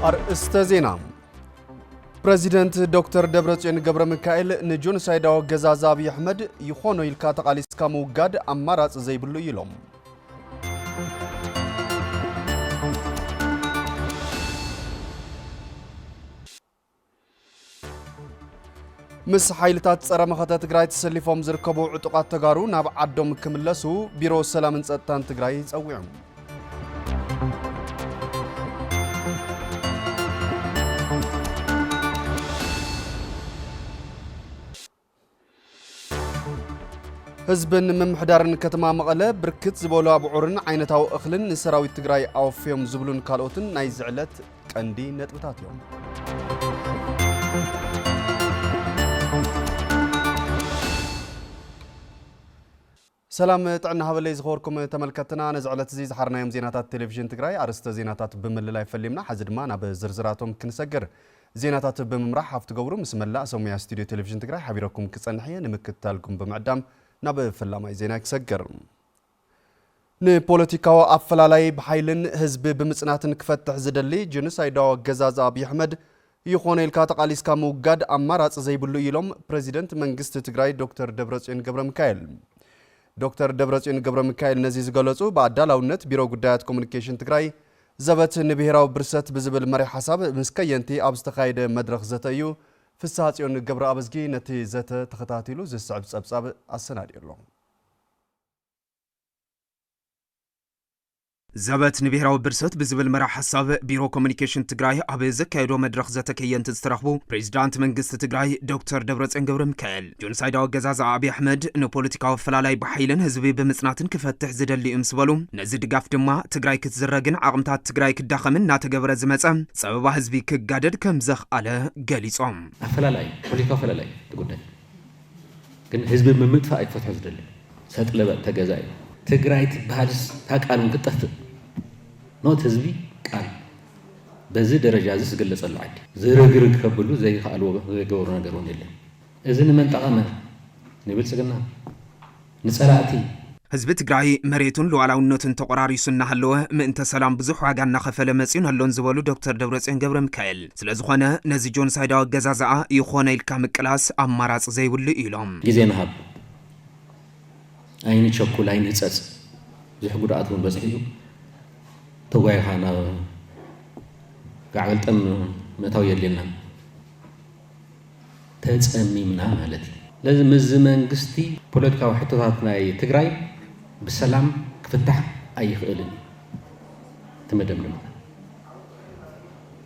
أرئست زينة بريزيدنت دكتور دبرتسيون قبر ميكائيل نجون سايداو جزاز أبي أحمد يخونو يلكاتق على سكامو قاد أمارات زي بلو يلوم مس حيلتات صرا مخاتا تግራይ تسلفهم زركبو عطقات تغارو ناب عدوم كملسو بيرو سلامن ጸጥታን تግራይ ጸውዑ ህዝብን መምሕዳርን ከተማ መቀለ ብርክት ዝበሉ አብዑርን ዓይነታው እኽልን ንሰራዊት ትግራይ አውፍዮም ዝብሉን ካልኦትን ናይ ዝዕለት ቀንዲ ነጥብታት እዮም سلام طعنا هبلي زخوركم تملكتنا نزعلت زي زحرنا يوم زيناتات تلفزيون تግራይ አርስተ زيناتات بملላይ ፈሊምና حزدማ ናብ ዝርዝራቶም ክንሰገር زيناتات بممراح حفت قبرو مسملا سوميا ستوديو تلفزيون تግራይ حبيركم كصنحيه نمكتالكم بمعدام ናብ ፈላማይ ዜና ክሰገር ንፖለቲካው አፈላላይ በኃይልን ህዝብ በመጽናትን ክፈትሕ ዝደሊ ጄኖሳይዳው ገዛዛ አብይ አህመድ ይኾነ ኢልካ ተቃሊስካ መውጋድ አማራጽ ዘይብሉ ኢሎም ፕሬዚደንት መንግስት ትግራይ ዶክተር ደብረጽዮን ገብረ ሚካኤል ዶክተር ደብረጽዮን ገብረ ሚካኤል ነዚ ዝገለጹ በአዳላውነት ቢሮ ጉዳያት ኮሙኒኬሽን ትግራይ ዘበት ንብሔራዊ ብርሰት ብዝብል መሪ ሐሳብ ምስከየንቲ አብስተኻይደ መድረኽ ዘተዩ ፍሳጽዮን ገብረ አበዝጊ ነቲ ዘተ ተኸታቲሉ ዝስዕብ ጸብጻብ አሰናዲሉ زبط نبيهراو برسات بزبل مرا حساب بيرو كومونيكيشن تግራይ አብ ዘካይዶ መድረኽ ዘተከየንት ዝተረኽቡ ፕሬዝዳንት መንግስት ትግራይ ዶክተር ደብረጽዮን ገብረ ሚካኤል ጆኖሳይዳው ገዛዛ አብይ አህመድ ንፖለቲካው ፈላላይ በኃይልን ህዝብ በመጽናትን ክፈትሕ ዝደሊ እምስበሉ ነዚ ድጋፍ ድማ ትግራይ ክትዝረግን ዓቕምታት ትግራይ ክዳኸምን ናተገብረ ዝመጸ ጸበባ ህዝቢ ክጋደድ ከምዘኽ አለ ገሊጾም አፈላላይ ፖለቲካው ፈላላይ ተጎዳይ ግን ህዝብ በመጥፋት አይፈትሕ ዝደሊ ሰጥለበ ተገዛይ ትግራይ ትባልስ ታቃሉን ክጠፍ ኖት ህዝቢ ቃል በዚህ ደረጃ ዝስገለጸሉ ዓዲ ዝረግርግ ከብሉ ዘይኻልዎ ዘይገብሩ ነገር የለም እዝን መንጠቀመ ንብልጽግና ንጸላእቲ ህዝብ ትግራይ መሬቱን ሉዓላውነቱን ተቆራሪሱና ሃለወ ምእንተ ሰላም ብዙሕ ዋጋ እናኸፈለ መጽዩን ሃሎን ዝበሉ ዶክተር ደብረጽዮን ገብረ ሚካኤል ስለዝኾነ ነዚ ጆኖሳይዳዊ ገዛዛኣ ይኾነ ኢልካ ምቅላስ አማራጽ ዘይብሉ ኢሎም ግዜ ንሃብ አይን ቸኩል አይን ህጸጽ ዝሕ ጉዳአቱን በጽሕዩ ተጓይኻና ጋዕልጠም መታው የለና ተጸሚምና ማለት ለዚ ምዝ መንግስቲ ፖለቲካዊ ሕቶታት ናይ ትግራይ ብሰላም ክፍታሕ አይኽእልን ተመደምደም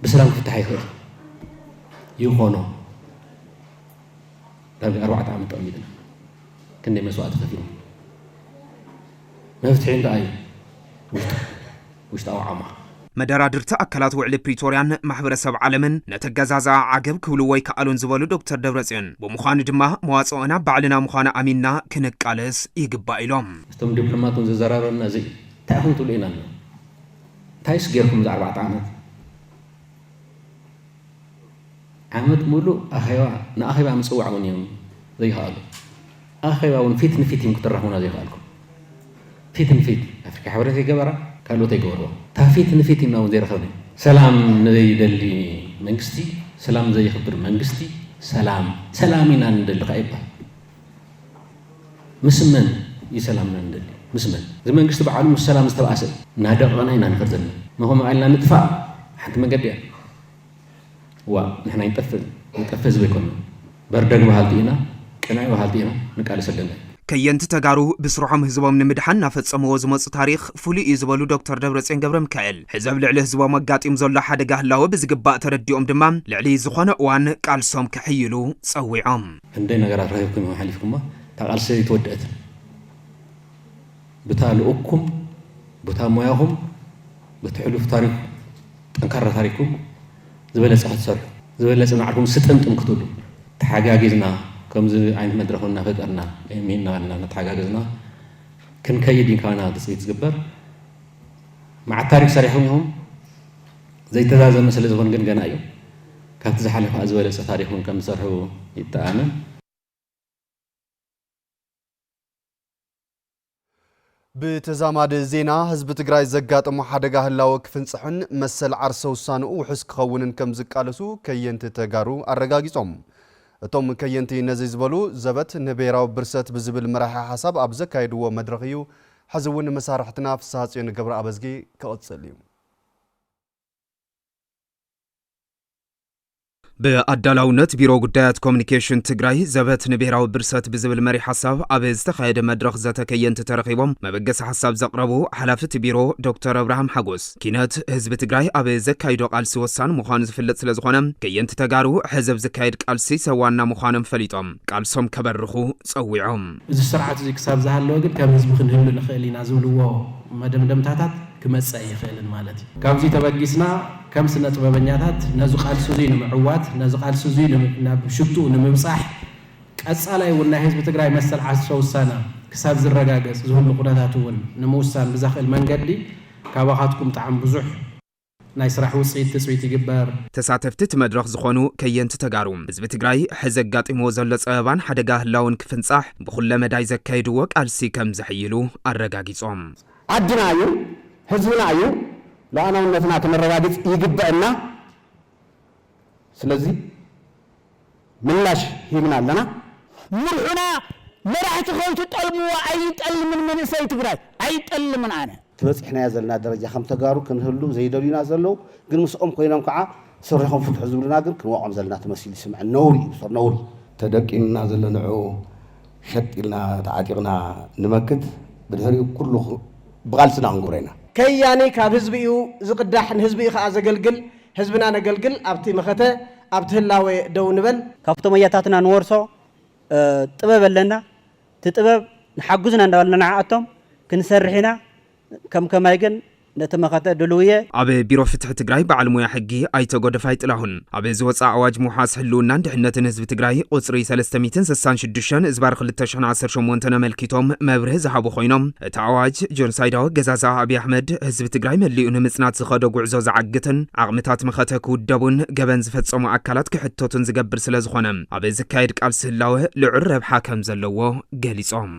ብሰላም ክፍታሕ አይኽእል ይኾኖ ዳርጋ 4 ዓመት ጠሚጥና ክንደይ መስዋዕት ከፊልና መፍትሒ እንታይ ውሽጣዊ ዓማ መደራድርታ አካላት ውዕሊ ፕሪቶሪያን ማሕበረሰብ ዓለምን ነተገዛዛ ዓገብ ክብሉ ወይ ከአሉን ዝበሉ ዶክተር ደብረጽዮን በመዃኑ ድማ መዋጽኦና ባዕልና ምዃና አሚንና ክንቃለስ ይግባእ ኢሎም እቶም ዲፕሎማቱን ዝዘራረብና እዚ ታይኹም ትብሉ ኢና ታይስ ጌርኩም ዛ 4 ዓመት ሙሉእ አኸባ ንአኸባ ምጽዋዕ እውን እዮም ዘይኽኣሉ አኸባ እውን ፊት ንፊት እዮም ክትራኸቡና ዘይኽኣልኩም ፊት ንፊት አፍሪካ ሕብረት ይገበራ ካልኦት ይገበርዎ ታፊት ንፊት ይናውን ዘይረኸብነ ሰላም ንዘይደሊ መንግስቲ ሰላም ዘይኽብር መንግስቲ ሰላም ኢና ንደሊ ካይባል ምስመን ይሰላምና ንደሊ ምስመን እዚ መንግስቲ በዓሉ ምስ ሰላም ዝተባእሰ እናደቐና ኢና ንኽር ዘለና ንኹም ዓልና ንጥፋእ ሓንቲ መንገዲ እያ ዋ ንሕና ይንጠፍ ህዝቢ ኣይኮንና በርደግ ባህልቲ ኢና ቅናይ ባህልቲ ኢና ንቃለስ ኣለና ከየንት ተጋሩ ብስሩሖም ህዝቦም ንምድሓን ናፈጸምዎ ዝመጽ ታሪኽ ፍሉይ እዩ ዝበሉ ዶክተር ደብረጽዮን ገብረ ሚካኤል ሕዘብ ልዕሊ ህዝቦም ኣጋጢም ዘሎ ሓደጋ ህላወ ብዝግባእ ተረዲኦም ድማ ልዕሊ ዝኾነ እዋን ቃልሶም ክሕይሉ ጸዊዖም ክንደይ ነገራት ረኺብኩም ሓሊፍኩማ ታቃልሲ ይትወድአት ብታ ልኡኩም ብታ ሞያኹም ብትሕሉፍ ታሪክ ጠንካራ ታሪኩም ዝበለጸ ክትሰርሑ ዝበለጸ ንዓልኩም ስጥምጥም ክትብሉ ተሓጋጊዝና ከምዚ ዓይነት መድረኽና ፈጠርና ሚና ነተሓጋገዝና ክንከይድ ኢንካና ትጽቢት ዝግበር ማዕ ታሪክ ሰሪሖም ኢኹም ዘይተዛዘመ ስለ ዝኾን ግን ገና እዩ ካብቲ ዝሓለፈ ዝበለጸ ታሪኹን ከም ዝሰርሑ ይጠኣመን بتزامد زينا حزب تግራይ ዘጋጥሞ ሓደጋ ህላወ ክፍንጽሕን መሰል ዓርሰ ውሳነኡ ውሕስ ክኸውንን ከም ዝቃለሱ ከየንቲ ተጋሩ አረጋጊጾም እቶም ከየንቲ ነዚ ዝበሉ ዘበት ንብሔራዊ ብርሰት ብዝብል መራሒ ሓሳብ ኣብ ዘካይድዎ መድረኽ እዩ ሕዝውን መሳርሕትና ፍሳጽዮን ገብረ አበዝጊ ከቕጽል እዩ በአዳላውነት ቢሮ ጉዳያት ኮሙኒኬሽን ትግራይ ዘበት ንብሔራዊ ብርሰት ብዝብል መሪ ሓሳብ ኣብ ዝተኻየደ መድረኽ ዘተከየንቲ ተረኺቦም መበገሲ ሓሳብ ዘቕረቡ ሓላፍቲ ቢሮ ዶክተር አብርሃም ሓጎስ ኪነት ህዝቢ ትግራይ ኣብ ዘካይዶ ቃልሲ ወሳን ምዃኑ ዝፍለጥ ስለ ዝኾነ ከየንቲ ተጋሩ ሕዝብ ዝካየድ ቃልሲ ሰዋና ምዃኖም ፈሊጦም ቃልሶም ከበርኹ ፀዊዖም እዚ ስርዓት እዚ ክሳብ ዝሃለወ ግን ከም ህዝቢ ክንህሉ ንኽእል ኢና ዝብልዎ መደምደምታታት ክመጽእ ይኽእልን ማለት እዩ ካብዚ ተበጊስና ከም ስነ ጥበበኛታት ነዚ ቃልሲ እዚ ንምዕዋት ነዚ ቃልሲ እዚ ናብ ሽግጡ ንምብጻሕ ቀጻላይ ናይ ህዝቢ ትግራይ መሰል ዓርሰ ውሳነ ክሳብ ዝረጋገጽ ዝህሉ ኩነታት እውን ንምውሳን ብዛኽእል መንገዲ ካባኻትኩም ጣዕም ብዙሕ ናይ ስራሕ ውጽኢት ትጽቢት ይግበር ተሳተፍቲ መድረኽ ዝኾኑ ከየንቲ ተጋሩ ህዝቢ ትግራይ ሕዚ ኣጋጢምዎ ዘሎ ፀበባን ሓደጋ ህላውን ክፍንጻሕ ብኹለ መዳይ ዘካይድዎ ቃልሲ ከም ዘሕይሉ አረጋጊጾም ዓድናዩ ህዝብናዩ ለአናውነትና ከመረጋገጽ ይግባእና ስለዚህ ምላሽ ሂብና ኣለና ምርሑና መራሕቲ ኸውት ጠልምዎ ኣይጠልምን መንእሰይ ትግራይ ኣይጠልምን ኣነ ትበጽሕና ዘለና ደረጃ ከም ተጋሩ ክንህሉ ዘይደልዩና ዘለው ግን ምስኦም ኮይኖም ከዓ ስሪሖም ፍትሕ ዝብሉና ግን ክንዋቆም ዘለና ተመሲል ይስምዕ ነውሪ ይብሶር ነውሪ ተደቂምና ዘለንዑ ሸጢልና ተዓጢቕና ንመክት ብድሕሪኡ ኩሉ ብቃልስና ክንጉረና ከያኒ ካብ ህዝቢኡ ዝቅዳሕ ንህዝቢኡ ከዓ ዘገልግል ህዝብና ነገልግል ኣብቲ መኸተ ኣብቲ ህላዌ ደው ንበል ካብቶም እያታትና ንወርሶ ጥበብ ኣለና ጥበብ ንሓጉዝና እንዳበልና ንዓኣቶም ክንሰርሒና ከማይ ግን ነተመኸተ ድልውየ ኣብ ቢሮ ፍትሒ ትግራይ በዓል ሙያ ሕጊ ኣይተጎደፋይ ጥላሁን ኣብ ዝወፃ ኣዋጅ ምውሓስ ህልውናን ድሕነትን ህዝቢ ትግራይ ቁፅሪ 366 ዝባር 2018 ነመልኪቶም መብርህ ዝሃቡ ኮይኖም እቲ ኣዋጅ ጆኖሳይዳዊ ገዛዛ ኣብይ ኣሕመድ ህዝቢ ትግራይ መሊኡ ንምጽናት ዝኸዶ ጉዕዞ ዝዓግትን ዓቕምታት መኸተ ክውደቡን ገበን ዝፈጸሙ ኣካላት ክሕተቱን ዝገብር ስለ ዝኾነ ኣብ ዝካየድ ቃልሲ ህላወ ልዑል ረብሓ ከም ዘለዎ ገሊጾም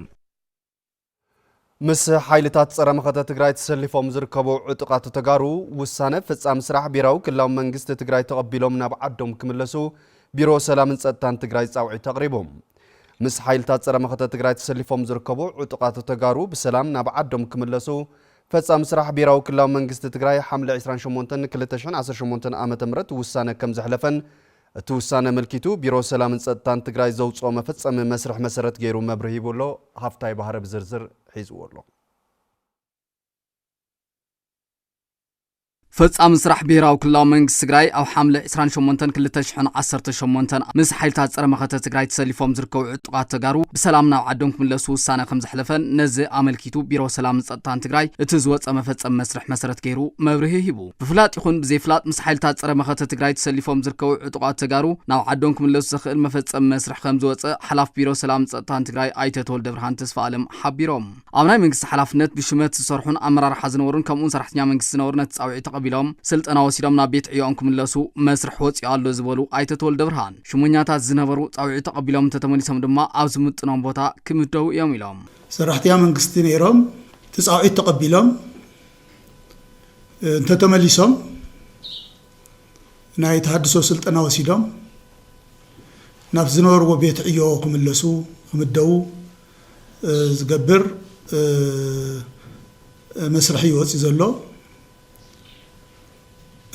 ምስ ሓይልታት ፀረ መኸተ ትግራይ ተሰሊፎም ዝርከቡ ዕጡቃት ተጋሩ ውሳነ ፍጻም ስራሕ ቢራው ክልላዊ መንግስቲ ትግራይ ተቐቢሎም ናብ ዓዶም ክምለሱ ቢሮ ሰላምን ጸጥታን ትግራይ ጻውዒት ተቕሪቦም ምስ ሓይልታት ፀረ መኸተ ትግራይ ተሰሊፎም ዝርከቡ ዕጡቃት ተጋሩ ብሰላም ናብ ዓዶም ክምለሱ ፍጻም ስራሕ ቢራው ክልላዊ መንግስቲ ትግራይ ሐምለ 28 2018 ዓመተ ምህረት ውሳነ ከም ዘሕለፈን እቲ ውሳነ መልኪቱ ቢሮ ሰላምን ጸጥታን ትግራይ ዘውጽኦ መፈጸሚ መስርሕ መሰረት ገይሩ መብርህ ይብሎ ሃፍታይ ባህረ ብዝርዝር ሒዝዎ ኣሎ ፍጻም ስራሕ ብሔራዊ ክልላዊ መንግስቲ ትግራይ ኣብ ሐምለ 28 2018 ምስ ሓይልታት ፀረ መኸተ ትግራይ ተሰሊፎም ዝርከቡ ዕጡቃት ተጋሩ ብሰላም ናብ ዓዶም ክምለሱ ውሳነ ከም ዘሕለፈን ነዚ ኣመልኪቱ ቢሮ ሰላምን ጸጥታን ትግራይ እቲ ዝወፀ መፈጸሚ መስርሕ መሰረት ገይሩ መብርህ ሂቡ ብፍላጥ ይኹን ብዘይፍላጥ ምስ ሓይልታት ፀረ መኸተ ትግራይ ተሰሊፎም ዝርከቡ ዕጡቃት ተጋሩ ናብ ዓዶም ክምለሱ ዝኽእል መፈጸሚ መስርሕ ከም ዝወፀ ሓላፍ ቢሮ ሰላምን ጸጥታን ትግራይ ኣይተ ተወልደ ብርሃን ተስፋ ኣለም ሓቢሮም ኣብ ናይ መንግስቲ ሓላፍነት ብሽመት ዝሰርሑን ኣመራርሓ ዝነበሩን ከምኡን ሰራሕተኛ መንግስቲ ዝነበሩ ነቲ ጻውዒት ተቐቢሎም ስልጠና ወሲዶም ናብ ቤት ዕዮኦም ክምለሱ መስርሕ ወፂኡ ኣሎ ዝበሉ ኣይተ ተወልደ ብርሃን ሽሙኛታት ዝነበሩ ጻውዒት ተቐቢሎም ተተመሊሶም ድማ ኣብ ዝምጥኖም ቦታ ክምደው እዮም ኢሎም ሰራሕተኛ መንግስቲ ነይሮም ጻውዒት ተቐቢሎም ተተመሊሶም ናይ ተሐድሶ ስልጠና ወሲዶም ናብ ዝነበርዎ ቤት ዕዮ ክምለሱ ክምደው ዝገብር መስርሕ ይወፂ ዘሎ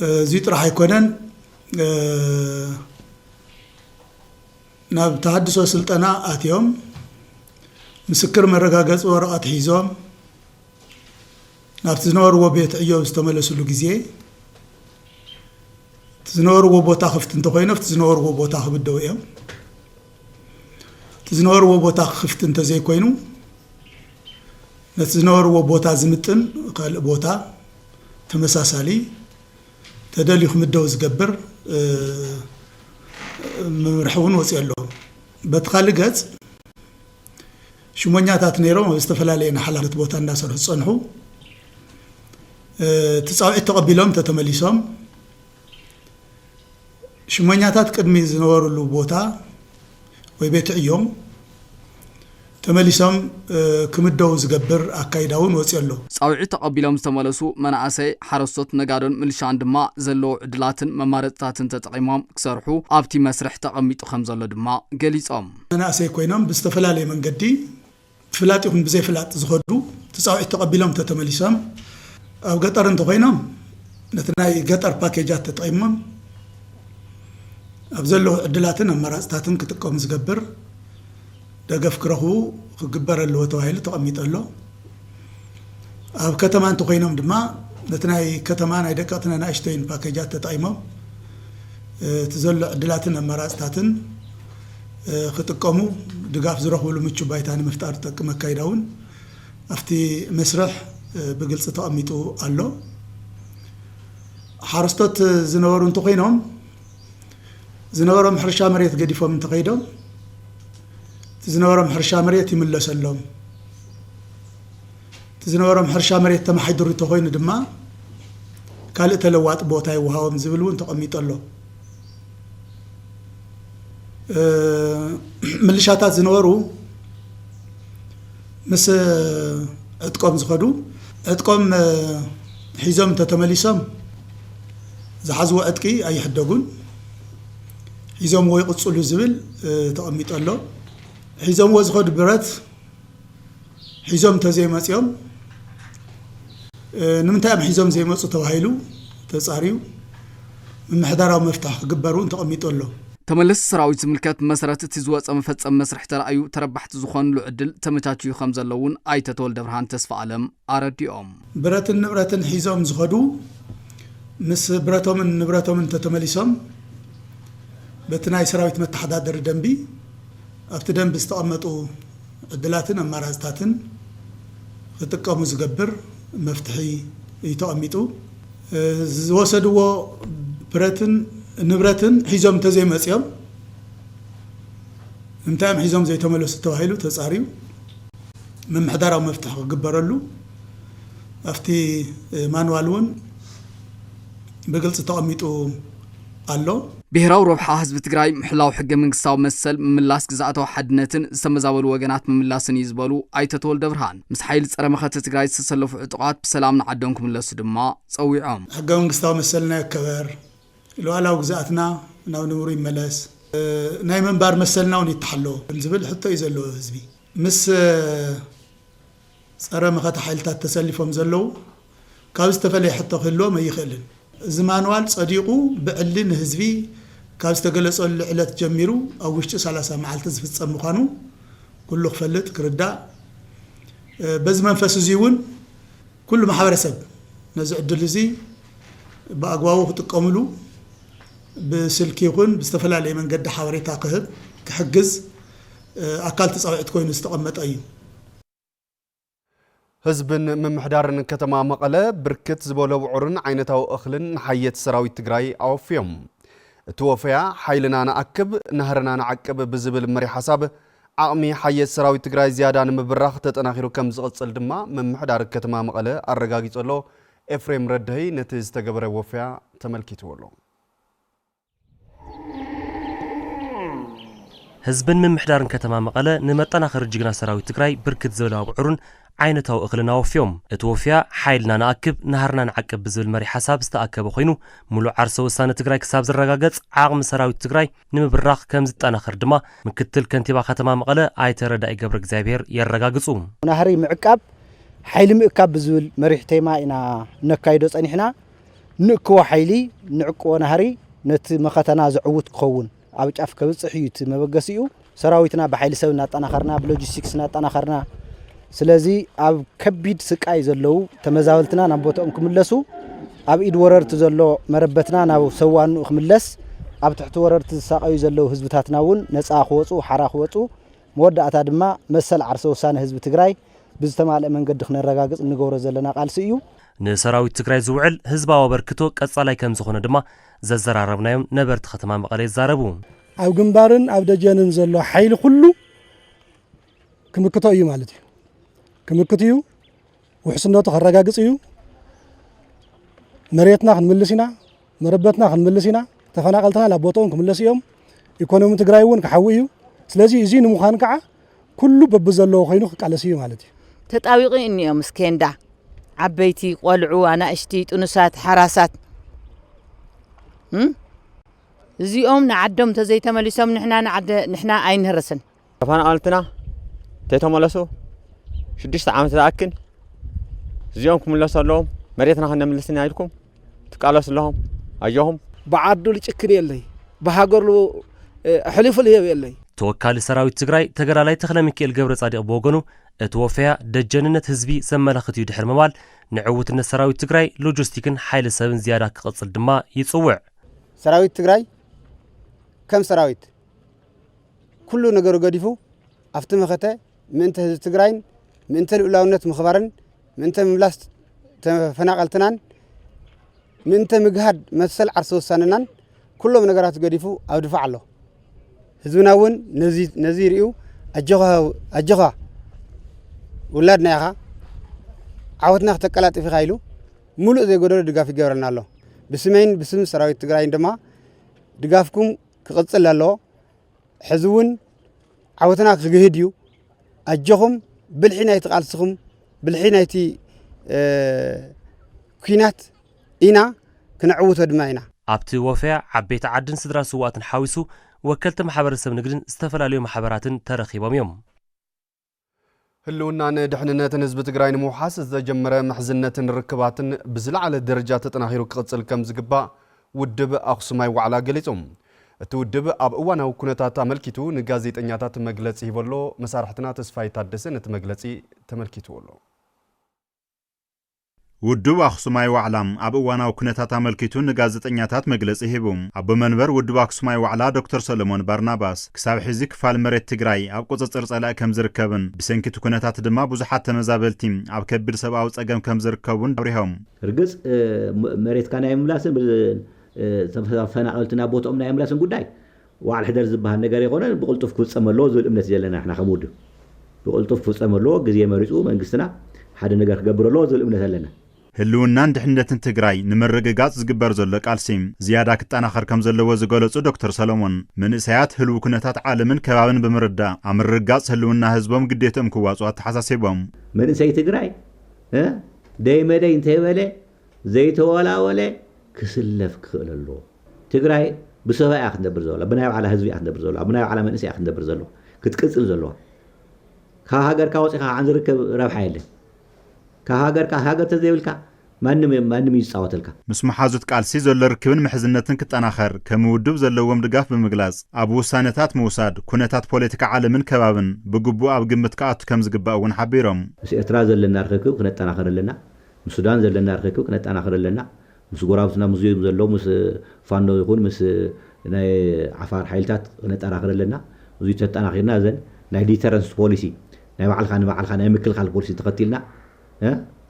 እዚ ጥራሕ ኣይኮነን ናብ ተሐድሶ ስልጠና ኣትዮም ምስክር መረጋገጽ ወረቐት ሒዞም ናብ ዝነበርዎ ቤት ዕዮ ዝተመለሱሉ ግዜ ዝነበርዎ ቦታ ክፍት እንተኮይኑ ዝነበርዎ ቦታ ክብደው እዮም ዝነበርዎ ቦታ ክፍት እንተዘይኮይኑ ነቲ ዝነበርዎ ቦታ ዝምጥን ካልእ ቦታ ተመሳሳሊ ተደልዩ ክምደው ዝገብር መምርሕውን ወፂኡ ኣሎ በቲ ካልእ ገጽ ሽሞኛታት ነይሮም ኣብ ዝተፈላለየ ሓላፍነት ቦታ እንዳሰርሑ ዝጸንሑ ጻውዒት ተቐቢሎም ተተመሊሶም ሽሞኛታት ቅድሚ ዝነበሩሉ ቦታ ወይ ቤት ዕዮም ተመሊሶም ክምደው ዝገብር አካይዳውን ወጽየሎ ጻውዒ ተቀቢሎም ዝተመለሱ መናእሰይ ሓረስቶት ነጋዶን ምልሻን ድማ ዘለዎ ዕድላትን መማረፅታትን ተጠቂሞም ክሰርሑ ኣብቲ መስርሕ ተቐሚጡ ከም ዘሎ ድማ ገሊጾም መናእሰይ ኮይኖም ብዝተፈላለየ መንገዲ ፍላጥ ይኹን ብዘይ ፍላጥ ዝኸዱ ጻውዒ ተቀቢሎም ተመሊሶም ኣብ ገጠር እንተ ኮይኖም ነቲ ናይ ገጠር ፓኬጃት ተጠቂሞም ኣብ ዘለዎ ዕድላትን መማረፅታትን ክጥቀሙ ዝገብር ደገፍ ክረኽቡ ክግበር ኣለዎ ተባሂሉ ተቐሚጠሎ ኣብ ከተማ እንተ ኮይኖም ድማ ነቲ ናይ ከተማ ናይ ደቀቅትን ኣናእሽተይን ፓኬጃት ተጠቂሞም እቲ ዘሎ ዕድላትን ኣማራፅታትን ክጥቀሙ ድጋፍ ዝረኽብሉ ምቹ ባይታ ንምፍጣር ዝጠቅም ኣካይዳ እውን ኣብቲ መስርሕ ብግልፂ ተቐሚጡ ኣሎ ሓረስቶት ዝነበሩ እንተ ኮይኖም ዝነበሮም ሕርሻ መሬት ገዲፎም እንተኸይዶም ዝነበሮም ሕርሻ መሬት ይምለሰሎም ዝነበሮም ሕርሻ መሬት ተማሒድሩ ተኮይኑ ድማ ካልእ ተለዋጥ ቦታ ይወሃቦም ዝብል እውን ተቐሚጠሎ ምልሻታት ዝነበሩ ምስ ዕጥቆም ዝኸዱ ዕጥቆም ሒዞም ተተመሊሶም ዝሓዝዎ ዕጥቂ ኣይሕደጉን ሒዞም ወይ ቅጽሉ ዝብል ተቐሚጠሎ ሒዞም ወዝኸዱ ብረት ሒዞም ተዘይመጽዮም ንምንታይም ሒዞም ዘይመጹ ተባሂሉ ተጻሪዩ ምምሕዳራዊ መፍትሕ ክግበሩ ተቐሚጠሎ ተመለስ ሰራዊት ዝምልከት መሰረት እቲ ዝወፀ መፈጸም መስርሕ ተራእዩ ተረባሕቲ ዝኾኑሉ ዕድል ተመቻችዩ ከም ዘለውን ኣይተ ተወልደ ብርሃን ተስፋ ዓለም ኣረዲኦም ብረትን ንብረትን ሒዞም ዝኸዱ ምስ ብረቶምን ንብረቶምን ተተመሊሶም በቲ ናይ ሰራዊት መተሓዳደሪ ደንቢ ኣብቲ ደንብ ዝተቐመጡ ዕድላትን ኣማራፅታትን ክጥቀሙ ዝገብር መፍትሒ ተቐሚጡ ዝወሰድዎ ብረትን ንብረትን ሒዞም ተዘይመጽዮም ንምንታይም ሒዞም ዘይተመለሱ ተባሂሉ ተጻሪዩ ምምሕዳራዊ መፍትሒ ክግበረሉ ኣብቲ ማንዋል እውን ብግልፂ ተቐሚጡ ኣሎ ብሔራዊ ረብሓ ህዝቢ ትግራይ ምሕላው ሕገ መንግስታዊ መሰል ምምላስ ግዛእታዊ ሓድነትን ዝተመዛበሉ ወገናት ምምላስን እዩ ዝበሉ ኣይተ ተወልደ ብርሃን ምስ ሓይሊ ፀረ መኸተ ትግራይ ዝተሰለፉ ዕጡቃት ብሰላም ንዓዶም ክምለሱ ድማ ፀዊዖም ሕገ መንግስታዊ መሰልና ይከበር ሉዓላዊ ግዛእትና ናብ ንብሩ ይመለስ ናይ መንባር መሰልና እውን ይተሓለዎ ዝብል ሕቶ እዩ ዘለዎ ህዝቢ ምስ ፀረ መኸተ ሓይልታት ተሰሊፎም ዘለዉ ካብ ዝተፈለየ ሕቶ ክህልዎም ኣይኽእልን እዚ ማንዋል ጸዲቁ ብዕሊ ንህዝቢ ካብ ዝተገለጸሉ ዕለት ጀሚሩ ኣብ ውሽጢ 30 መዓልቲ ዝፍጸም ምዃኑ ኩሉ ክፈልጥ ክርዳእ በዚ መንፈስ እዚ እውን ኩሉ ማሕበረሰብ ነዚ ዕድል እዚ ብኣግባቡ ክጥቀምሉ ብስልኪ ይኹን ብዝተፈላለየ መንገዲ ሓበሬታ ክህብ ክሕግዝ ኣካል ተጻውዒት ኮይኑ ዝተቐመጠ እዩ ህዝብን ምምሕዳርን ከተማ መቐለ ብርክት ዝበለ ውዑርን ዓይነታዊ እኽልን ንሓየት ሰራዊት ትግራይ ኣወፍዮም እቲ ወፈያ ሓይልና ንኣክብ ናህርና ንዓቅብ ብዝብል መሪ ሓሳብ ዓቕሚ ሓየት ሰራዊት ትግራይ ዝያዳ ንምብራኽ ተጠናኺሩ ከም ዝቕጽል ድማ ምምሕዳር ከተማ መቐለ ኣረጋጊጸሎ ኤፍሬም ረድህይ ነቲ ዝተገበረ ወፈያ ተመልኪትዎሎ ህዝብን ምምሕዳርን ከተማ መቐለ ንመጠናኸሪ ጅግና ሰራዊት ትግራይ ብርክት ዝበለ ውዑርን ዓይነታዊ እኽልን ኣወፍዮም እቲ ወፍያ ሓይልና ንኣክብ ናህርና ንዓቅብ ብዝብል መሪ ሓሳብ ዝተኣከበ ኮይኑ ሙሉእ ዓርሰ ውሳነ ትግራይ ክሳብ ዝረጋገጽ ዓቕሚ ሰራዊት ትግራይ ንምብራኽ ከም ዝጠናኸር ድማ ምክትል ከንቲባ ከተማ መቐለ ኣይተ ረዳኢ ገብረ እግዚኣብሔር የረጋግጹ ናህሪ ምዕቃብ ሓይሊ ምእካብ ብዝብል መሪሕ ቴማ ኢና ነካይዶ ጸኒሕና ንእክቦ ሓይሊ ንዕቅቦ ናህሪ ነቲ መኸተና ዝዕውት ክኸውን ኣብ ጫፍ ከብጽሕ እዩ እቲ መበገሲ እዩ ሰራዊትና ብሓይሊ ሰብ እናጠናኸርና ብሎጂስቲክስ እናጠናኸርና ስለዚ ኣብ ከቢድ ስቃይ ዘለው ተመዛበልትና ናብ ቦታኦም ክምለሱ ኣብ ኢድ ወረርቲ ዘሎ መረበትና ናብ ሰዋኑ ክምለስ ኣብ ትሕቲ ወረርቲ ዝሳቀዩ ዘለው ህዝብታትና እውን ነፃ ክወፁ ሓራ ክወፁ መወዳእታ ድማ መሰል ዓርሰ ውሳነ ህዝቢ ትግራይ ብዝተማልአ መንገዲ ክነረጋግጽ እንገብሮ ዘለና ቃልሲ እዩ ንሰራዊት ትግራይ ዝውዕል ህዝባዊ በርክቶ ቀጻላይ ከም ዝኾነ ድማ ዘዘራረብናዮም ነበርቲ ከተማ መቐለ ይዛረቡ ኣብ ግንባርን ኣብ ደጀንን ዘሎ ሓይሊ ኩሉ ክምክቶ እዩ ማለት እዩ ክምክት እዩ ውሕስነቱ ክረጋግጽ እዩ መሬትና ክንምልስ ኢና መረበትና ክንምልስ ኢና ተፈናቀልትና ናብ ቦታኦም ክምለስ እዮም ኢኮኖሚ ትግራይ እውን ክሓዊ እዩ ስለዚ እዚ ንምዃን ከዓ ኩሉ በብዘለው ኮይኑ ቃለሲዩ ማለት እዩ ተጣዊቂ እንዮ ምስከንዳ ዓበይቲ ቆልዑ አናእሽቲ ጥኑሳት ሓራሳት እዚኦም ንዓዶም ተዘይተመሊሶም ንሕና አይንህርስን ተፈናቀልትና ተተመለሱ 6 ዓመት ዝኣክል እዚኦም ክምለሰሎም መሬትና ክነምልስና ይልኩም ትቃለስለهم አየሁም بعدو لጭክን የለይ በሃገሩ ሕሊፉ ልህብ የለይ ተወካሊ ሰራዊት ትግራይ ተገላላይ ተክለ ሚካኤል ገብረ ጻዲቅ በወገኑ እትወፈያ ደጀንነት ህዝቢ ዘመላኽት እዩ ድሕር መባል ንዕውትነት ሰራዊት ትግራይ ሎጂስቲክን ሓይሊ ሰብን ዝያዳ ክቅጽል ድማ ይጽውዕ ሰራዊት ትግራይ ከም ሰራዊት ኩሉ ነገሩ ገዲፉ አፍቲ መኸተ ምንተ ህዝብ ትግራይን ምንተ ልኡላውነት ምኽባርን ምንተ ምምላስ ተፈናቀልትናን ምንተ ምግሃድ መሰል ዓርሰ ወሳንናን ኩሎም ነገራት ገዲፉ አውድፋ አሎ ህዝብና እውን ነዚ ሪኡ አጀኻ ወላድና ያኻ ዓወትና ከተቀላጥፊ ኻይሉ ሙሉእ ዘይጎደሎ ድጋፍ ይገበረልና ኣሎ ብስመይን ብስም ሰራዊት ትግራይን ድማ ድጋፍኩም ክቅጽል ኣሎ ሕዝውን ዓወትና ክግህድ እዩ አጀኹም ብልሒ ናይቲ ቃልስኹም ብልሒ ናይቲ ኩናት ኢና ክንዕውቶ ድማ ኢና ኣብቲ ወፈያ ዓበይቲ ዓድን ስድራ ስዋእትን ሓዊሱ ወከልቲ ማሕበረሰብ ንግድን ዝተፈላለዩ ማሕበራትን ተረኺቦም እዮም ህልውናን ድሕንነትን ህዝቢ ትግራይ ንምውሓስ ዝተጀመረ ምሕዝነትን ርክባትን ብዝለዓለ ደረጃ ተጠናኺሩ ክቕጽል ከም ዝግባእ ውድብ ኣኽሱማይ ዋዕላ ገሊጾም እቲ ውድብ ኣብ እዋናዊ ኩነታት ኣመልኪቱ ንጋዜጠኛታት መግለጺ ሂበሎ መሳርሕትና ተስፋይ ታደሰ ነቲ መግለጺ ተመልኪትዎ ኣሎ ውድብ ኣኽሱማይ ዋዕላም ኣብ እዋናዊ ኩነታት ኣመልኪቱ ንጋዜጠኛታት መግለጺ ሂቡ ኣብ መንበር ውድብ ኣኽሱማይ ዋዕላ ዶክተር ሰለሞን ባርናባስ ክሳብ ሕዚ ክፋል መሬት ትግራይ ኣብ ቁጽጽር ጸላእ ከም ዝርከብን ብሰንኪቱ ኩነታት ድማ ብዙሓት ተመዛበልቲ ኣብ ከቢድ ሰብኣዊ ጸገም ከም ዝርከቡን ኣብሪሆም ርግጽ መሬትካ ናይ ምላስን ተፈናቀልትና ቦታኦም ናይ ምላስን ጉዳይ ዋዕላ ሕደር ዝበሃል ነገር ይኾነን ብቕልጡፍ ክፍጸመሎ ዝብል እምነት ዘለና ንሕና ከም ውድብ ብቕልጡፍ ክፍጸመሎ ግዜ መሪጹ መንግስትና ሓደ ነገር ክገብረሎ ዝብል እምነት ኣለና ህልውናን ድሕንነትን ትግራይ ንምርግጋጽ ዝግበር ዘሎ ቃልሲ ዝያዳ ክጠናኸር ከም ዘለዎ ዝገለጹ ዶክተር ሰሎሞን መንእሰያት ህልው ኩነታት ዓለምን ከባብን ብምርዳእ ኣብ ምርግጋጽ ህልውና ህዝቦም ግዴቶም ክዋጽኡ ተሓሳሲቦም መንእሰይ ትግራይ ደይመደይ እንተይበለ ዘይተወላወለ ክስለፍ ክኽእል ኣለዎ ትግራይ ብሰብኣ እያ ክትነብር ዘላ ብናይ ባዕላ ህዝቢ እያ ክትነብር ዘላ ብናይ ባዕላ መንእሰይ እያ ክትነብር ዘሎ ክትቅጽል ዘለዋ ካብ ሃገርካ ወፂኻ ዓን ዝርከብ ረብሓ የለን ካብ ሃገርካ ሃገር ተዘይብልካ ማንም ይጻወተልካ ምስ መሓዙት ቃልሲ ዘሎ ርክብን ምሕዝነትን ክጠናኸር ከም ውድብ ዘለዎም ድጋፍ ብምግላጽ ኣብ ውሳነታት ምውሳድ ኩነታት ፖለቲካ ዓለምን ከባብን ብግቡእ ኣብ ግምት ከኣቱ ከም ዝግባእ እውን ሓቢሮም ምስ ኤርትራ ዘለና ርክብ ክነጠናኸር ኣለና ምስ ሱዳን ዘለና ርክብ ክነጠናኸር ኣለና ምስ ጎራብትና ሙዚየም ዘሎ ምስ ፋኖ ይኹን ምስ ናይ ዓፋር ሓይልታት ክነጠናኸር ኣለና እዙይ ተጠናኺርና ዘን ናይ ዲተረንስ ፖሊሲ ናይ ባዕልኻ ናይ ምክልኻል ፖሊሲ ተኸቲልና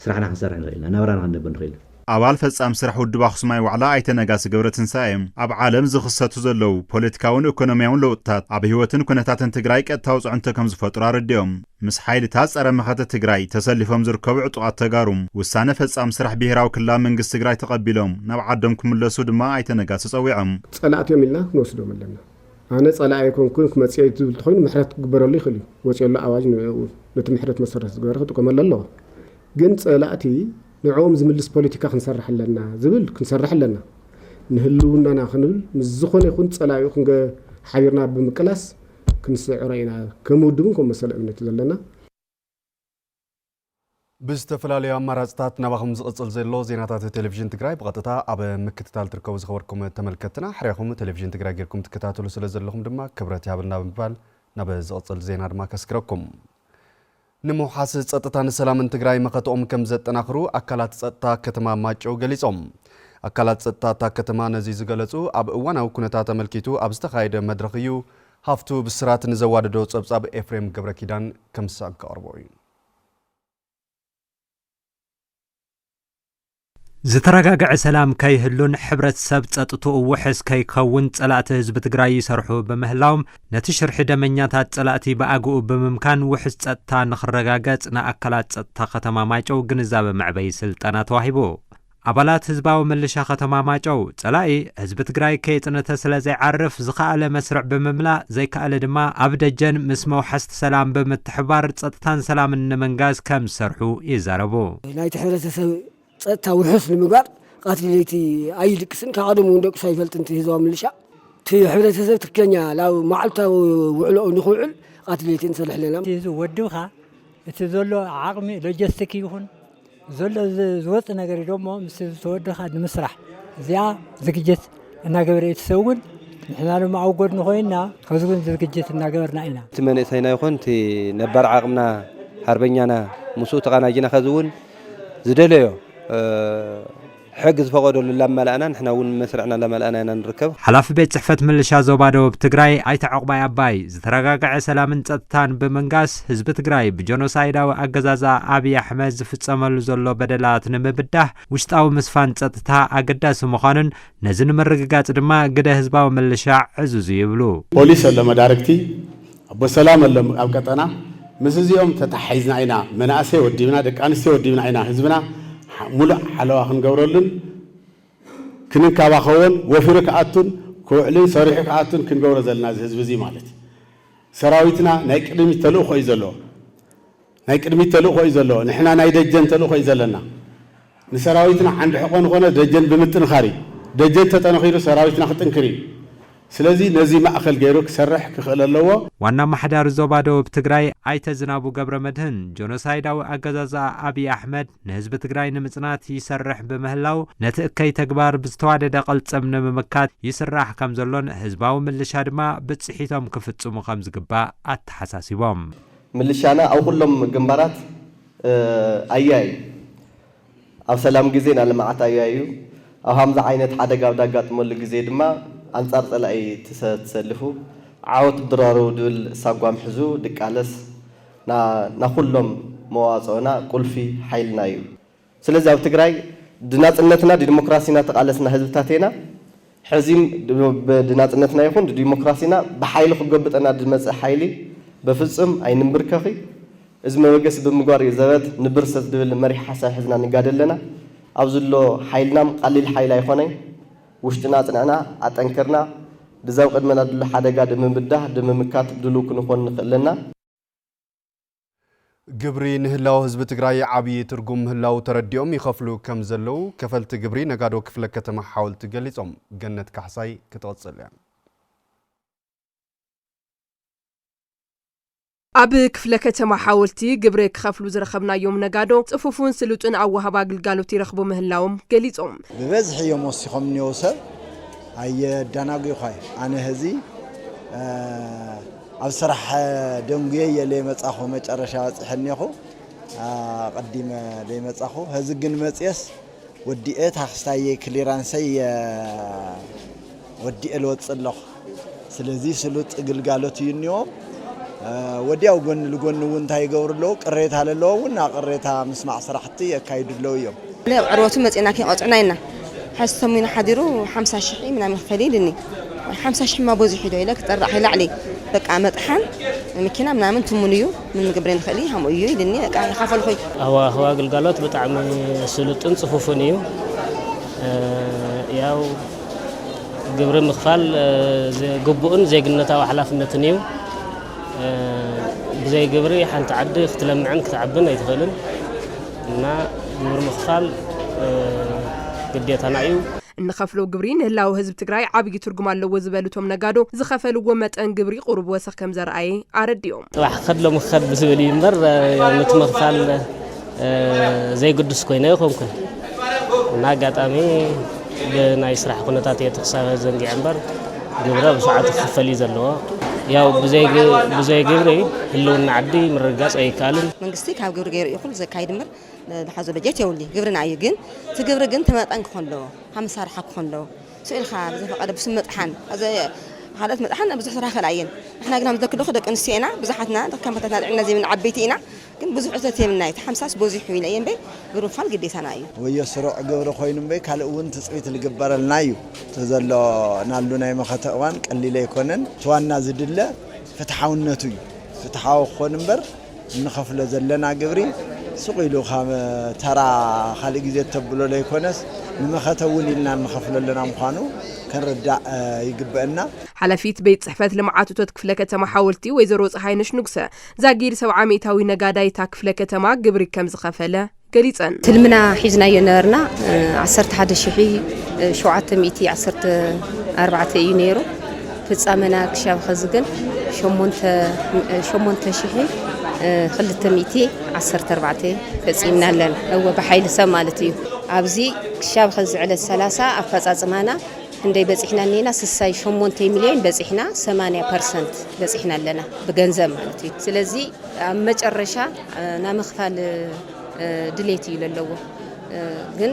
ስራሕና ክንሰርሕ ንኽእልና ናብራና ክንነብር ንኽእልና ኣባል ፈጻሚ ስራሕ ውድብ ኣኽሱማይ ዋዕላ ኣይተነጋሲ ገብረ ትንሳኤ ኣብ ዓለም ዝኽሰቱ ዘለዉ ፖለቲካውን ኢኮኖምያውን ለውጥታት ኣብ ህይወትን ኩነታትን ትግራይ ቀጥታዊ ጽዕንቶ ከም ዝፈጥሩ ኣረዲኦም ምስ ሓይልታት ጸረ መኸተ ትግራይ ተሰሊፎም ዝርከቡ ዕጡቓት ተጋሩ ውሳነ ፈጻሚ ስራሕ ብሄራዊ ክልላዊ መንግስቲ ትግራይ ተቐቢሎም ናብ ዓዶም ክምለሱ ድማ ኣይተነጋሲ ጸዊዖም ጸላእትዮም ኢልና ክንወስዶም ኣለና ኣነ ጸላእ ኣይኮንኩን ክመጽእ ዝብል ተኾይኑ ምሕረት ክግበረሉ ይኽእል እዩ ወፂኡሉ ኣዋጅ ነቲ ምሕረት መሰረት ዝገበረ ክጥቀመሉ ኣለዎ ግን ጸላእቲ ንዕኦም ዝምልስ ፖለቲካ ክንሰርሕ ኣለና ዝብል ክንሰርሕ ኣለና ንህልውናና ክንብል ምስ ዝኾነ ይኹን ጸላዩ ሓቢርና ብምቅላስ ክንስዕሮ ኢና ከም ውድብን ከም መሰለ እምነት ዘለና ብዝተፈላለዩ ኣማራጽታት ናባኹም ዝቕጽል ዘሎ ዜናታት ቴሌቪዥን ትግራይ ብቐጥታ ኣብ ምክትታል ትርከቡ ዝኸበርኩም ተመልከትና ሕርያኹም ቴሌቪዥን ትግራይ ጌርኩም ትከታተሉ ስለ ዘለኹም ድማ ክብረት ያብልና ብምባል ናብ ዝቕጽል ዜና ድማ ከስክረኩም ንምውሓስ ጸጥታን ሰላምን ትግራይ መኸተኦም ከም ዘጠናኽሩ ኣካላት ጸጥታ ከተማ ማጨው ገሊጾም ኣካላት ጸጥታ ከተማ ነዚ ዝገለጹ ኣብ እዋናዊ ኩነታት ተመልኪቱ ኣብ ዝተኻየደ መድረኽ እዩ ሃፍቱ ብስራት ንዘዋደዶ ጸብጻብ ኤፍሬም ገብረ ኪዳን ከም ዝሰንቀርቦ እዩ ዝተረጋገዐ ሰላም ከይህሉን ሕብረተሰብ ጸጥታኡ ውሕስ ከይከውን ጸላእቲ ህዝቢ ትግራይ ይሰርሑ በምህላዎም ነቲ ሽርሒ ደመኛታት ጸላእቲ ብኣግኡ ብምምካን ውሕስ ጸጥታ ንኽረጋገጽ ንኣካላት ጸጥታ ከተማ ማይጨው ግንዛበ መዕበይ ስልጠና ተዋሂቡ ኣባላት ህዝባዊ ምልሻ ከተማ ማጨው ጸላኢ ህዝቢ ትግራይ ከይጽነተ ስለ ዘይዓርፍ ዝኸኣለ መስርዕ ብምምላእ ዘይከኣለ ድማ ኣብ ደጀን ምስ መውሓስቲ ሰላም ብምትሕባር ጸጥታን ሰላምን ንምንጋዝ ከም ዝሰርሑ ይዛረቡ ናይቲ ሕብረተሰብ ጸጥታ ውሑስ ንምግባር ቃትለይቲ ኣይልቅስን ካቐደም እውን ደቂሱ ኣይፈልጥን እቲ ህዝባዊ ምልሻ እቲ ሕብረተሰብ ትክክለኛ ላብ መዓልታዊ ውዕሎኡ ንኽውዕል ቃትለይቲ ንሰርሕ ኣለና እዚ ወድብኻ እቲ ዘሎ ዓቕሚ ሎጂስቲክ ይኹን ዘሎ ዝወፅ ነገር ደሞ ምስ ተወድኻ ንምስራሕ እዚኣ ዝግጅት እናገበረ እትሰውን ንሕና ድማ ኣብ ጎድኒ ኮይና ከዝውን ዝግጅት እናገበርና ኢና እቲ መንእሰይና ይኹን እቲ ነባር ዓቕምና ሓርበኛና ምስኡ ተቐናጅና ከዝውን ዝደለዮ ሕግ ዝፈቀደሉ ለማላእና ንሕና እውን መስርዕና ለማላእና ኢና ንርከብ ሓላፊ ቤት ጽሕፈት ምልሻ ዞባ ደቡብ ትግራይ ኣይተ ዕቁባይ ኣባይ ዝተረጋግዐ ሰላምን ጸጥታን ብምንጋስ ህዝቢ ትግራይ ብጆኖሳይዳዊ ኣገዛዛ ኣብይ ኣሕመድ ዝፍጸመሉ ዘሎ በደላት ንምብዳህ ውሽጣዊ ምስፋን ጸጥታ ኣገዳሲ ምዃኑን ነዚ ንምርግጋጽ ድማ ግደ ህዝባዊ ምልሻ ዕዙዝ ይብሉ ፖሊስ ኣሎ መዳርክቲ ኣቦ ሰላም ኣሎ ኣብ ቀጠና ምስ እዚኦም ተታሓይዝና ኢና መናእሰይ ወዲብና ደቂ ኣንስትዮ ወዲብና ኢና ህዝብና ሙሉእ ሓለዋ ክንገብረሉን ክንንከባኸቦን ወፊሩ ከኣቱን ክውዕልን ሰሪሑ ከኣቱን ክንገብሮ ዘለና እዚ ህዝቢ እዚ ማለት ሰራዊትና ናይ ቅድሚት ተልእኾ እዩ ዘለዎ ናይ ቅድሚት ተልእኾ እዩ ዘለዎ ንሕና ናይ ደጀን ተልእኾ እዩ ዘለና ንሰራዊትና ዓንዲ ሕቆ ንኾነ ደጀን ብምጥንኻር ደጀን ተጠንኺሩ ሰራዊትና ክጥንክር እዩ ስለዚ ነዚ ማእኸል ገይሩ ክሰርሕ ክኽእል ኣለዎ ዋና ማሕዳር ዞባ ደቡብ ትግራይ ኣይተ ዝናቡ ገብረ መድህን ጆኖሳይዳዊ ኣገዛዛ ኣብይ ኣሕመድ ንህዝቢ ትግራይ ንምጽናት ይሰርሕ ብምህላው ነቲ እከይ ተግባር ብዝተዋደደ ቐልጸም ንምምካት ይስራሕ ከም ዘሎን ህዝባዊ ምልሻ ድማ ብጽሒቶም ክፍጽሙ ከም ዝግባእ ኣተሓሳሲቦም ምልሻና ኣብ ኩሎም ግንባራት ኣያዩ ኣብ ሰላም ግዜ ና ልምዓት ኣያዩ ኣብ ሃምዛ ዓይነት ሓደጋ ዳጋጥመሉ ግዜ ድማ አንጻር ጸላኢ ተሰልፉ ዓወት ድራሩ ድብል ሳጓም ሕዙ ድቃለስ ና ኩሎም መዋጽኦና ቁልፊ ሓይልና እዩ ስለዚ ኣብ ትግራይ ድናጽነትና ዲሞክራሲና ተቃለስና ህዝብታትና ሕዚም ድናጽነትና ይኹን ዲሞክራሲና ብሓይሊ ክገብጠና ድመጽእ ሓይሊ በፍጹም ኣይንብርከኺ እዚ መበገስ ብምጓር ዘበት ንብርሰት ድብል መሪሕ ሓሳብ ሕዝና ንጋደለና ኣብ ዘሎ ሓይልናም ቀሊል ሓይል ኣይኾነን ውሽጥና ጽናዕና አጠንከርና ድዛው ቀድመና ድሉ ሓደጋ ድምብዳህ ድምምካት ድሉ ክንኾን ንኽእለና ግብሪ ንህላው ህዝቢ ትግራይ ዓብይ ትርጉም ህላው ተረዲኦም ይኸፍሉ ከም ዘለው ከፈልቲ ግብሪ ነጋዶ ክፍለ ከተማ ሓወልቲ ገሊጾም ገነት ካሕሳይ ክትቀጽል እያ ኣብ ክፍለ ከተማ ሓወልቲ ግብሪ ክኸፍሉ ዝረኸብናዮም ነጋዶ ጽፉፉን ስሉጥን ኣዋሃባ ግልጋሎት ይረኽቡ ምህላዎም ገሊጾም ብበዝሒ እዮም ወሲኾም ንወሰብ ኣየዳናጉኹ ኣነ ህዚ ኣብ ስራሕ ደንጉየ የለይ መጻኹ መጨረሻ ጽሕኔኹ ቀዲመ ለይ መጻኹ ህዚ ግን መጽየስ ወዲኤ ታኽስታየ ክሊራንሰይ ወዲኤ ልወጽለኹ ስለዚ ስሉጥ ግልጋሎት ይንዮ ወዲያው ጎን ለጎን ወንታይ ይገብርሎ ቅሬታ አለለው እና ቅሬታ መስማዕ ስራሕቲ ያካይድለው እዮም ለዕሮቱ መጽና ከቆጽና ኢና ሓስተሙና ሓዲሩ 50,000 ምናምን ፈልይልኒ 50,000 ማ ቦዚ ሒዶ ኢለ ክጠራሕ ይላዕሊ በቃ መጥሓን መኪና ምናምን ትሙንዩ ምን ግብረን ኸሊ ሃሙዩ ይልኒ በቃ ይኻፈልኹ هو ግልጋሎት በጣም ስሉጥን ጽፉፉን እዩ ያው ግብረ ምኽፋል ግቡእን ዜግነታዊ ሓላፍነትን እዩ بزي جبري حنتعدي اختلمعن كتعبن يتغلن ما جبر مخفال قديتنا عيو نخفلو جبرين هلاو حزب تግራይ ዓብይ ትርጉም አለው ዝበሉቶም ነጋዶ ዝኸፈልዎ መጠን ግብሪ ቁርብ ወሰኽ ከም ዘርአይ አረዲዮም طبعا خدلو مخد بزبلي مر متمخفال زي قدس ኮይነ ይኾንኩ እና አጋጣሚ በናይ ስራሕ ኩነታት የተخሳበ ዘንጊ አንበር ግብረ በሰዓት ክፈል ይዘለዋ ያው بزي جبري هلون عدي مرقاص اي كالن منغستي ካብ ግብሪ ገይሩ ይኹን ዘካይድ ምር ለሓዞ በጀት ይውልይ ግብርና እዩ ግን ትግብሪ ግን ተመጣን ክኾንሎ ሃምሳርሓ ክኾንሎ ስኢልኻ ብዘፈቀደ ብስመጥሓን እዚ ሓለት መጥሓን ብዙሕ ስራሕ ከላየን احنا ግን ምዘክደኹ ደቂ ንስቲና ብዙሓትና ተከምተና ድዕና ዘምን ዓበይቲ ኢና ግን ብዙሕ ዕዘት የምናይ 50 ቦዚሕ ይለየን በይ ግብሪ ፋል ግዴታና እዩ ወይ ስሩዕ ግብሪ ኮይኑም በይ ካለ እውን ትጽቢት ልግበረልና እዩ ተዘሎ ናሉ ናይ መኸተዋን ቀሊለ ይኮነን ተዋና ዝድለ ፍትሓውነቱ እዩ ፍትሓው ኾን እምበር ንኸፍለ ዘለና ግብሪ سقيلو خام ترى خالي جزء تبلو لي كونس نمختون لنا نخفل لنا مخانو كنردع يقبلنا حلفيت بيت صحفات لمعات وتكفل كتما حاولتي ويزرو صحاينش نقسة زاقير سوعة ميتاوي نقاداي تكفل كتما قبري كم زخفلة قريتن تلمنا حيزنا ينارنا عصرت حد شحي شوعة ميتي عصرت 4 ينايرو في الصامنا كشاف خزقن شمونت شحي خلت ميتي عصرت 4 فصيمنا لنا هو بحيل سمالتي عبزي كشاف خز على 3 أفصاصمانا عندي بزحنا نينا 6 مليون بزحنا 80% بزحنا لنا بجنزم مالتي سلازي مجرشا نامخفال دليتي للو ግን